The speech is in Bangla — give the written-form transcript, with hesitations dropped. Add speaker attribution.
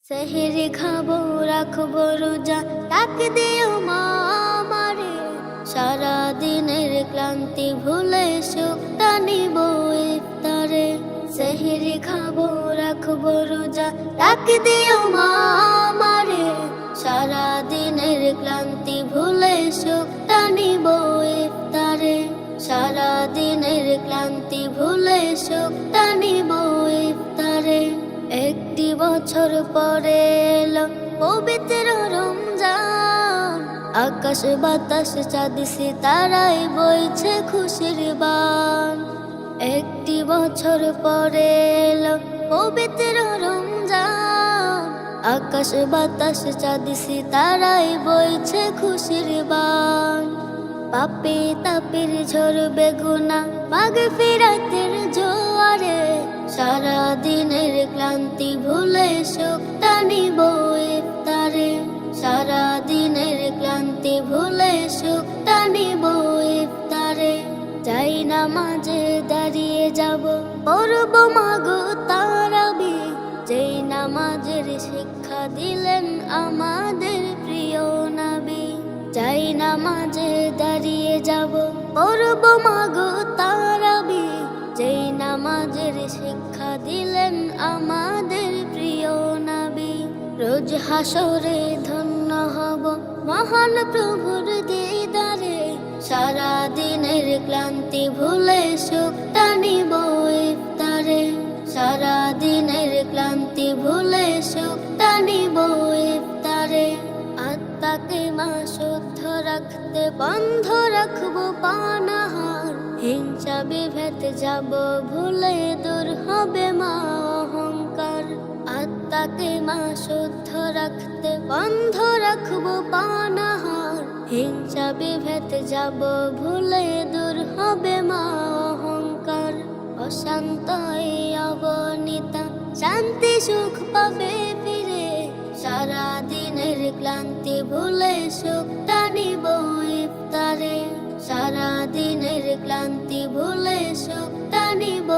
Speaker 1: সেহরি খাবো রাখবো রোজা, ডাক দিও মা আমারে। সারা দিনের ক্লান্তি ভুলে সুখটা নিব ইফতারে। সেহরি খাবো রাখবো রোজা, ডাক দিও মা আমারে। সারা দিনের ক্লান্তি ভুলে সুখটা নিব ইফতারে। সারা দিনের ক্লান্তি ভুলে সুখটা নিব ইফতারে। একটি বছর পরে এলো পবিত্র রমজান। আকাশ বাতাস চাঁদ সিতারায় বইছে খুশির বান। একটি বছর পরে এলো পবিত্র রমজান। আকাশ বাতাস চাঁদ সিতারায় বইছে খুশির বান। পাপে তাপের ঝরবে গুনাহ মাগফিরাতের জোয়ারে। সারা দিনের ক্লান্তি ভুলে সুখটা নিব ইফতারে। সারা দিনের ক্লান্তি ভুলে সুখটা নিব ইফতারে। যাই নামাজে দাঁড়িয়ে যাব, পড়ব মাগো তারাবি। যেই নামাজের শিক্ষা দিলেন আমাদের প্রিয় নবী। যাই নামাজে দাঁড়িয়ে যাব, পড়ব মাগো তারাবি। যেই নামাজের শিক্ষা দিলেন আমাদের প্রিয় নবী। রোজ হাসরে ধন্য হব মহান প্রভুর দিদারে। সারা দিনের ক্লান্তি ভুলে সুখটা নিব ইফতারে। সারা দিনের ক্লান্তি ভুলে সুখটা নিব ইফতারে। আত্মাকে মা শুদ্ধ রাখতে বন্ধ রাখবো পানাহার। হিংসা বিভেদ যাব ভুলে দূর হবে মা অহংকার। আত্মাকে মা শুদ্ধ রাখতে বন্ধ রাখবো পানাহার। হিংসা বিভেদ যাব ভুলে দূর হবে মা অহংকার। অশান্ত এই অবনীতা শান্তি সুখ পাবে ফিরে। সারা দিনের ক্লান্তি ভুলে সুখটা নিব ইফতারে। সারা দিনের ক্লান্তি ভুলে সুখটা নিব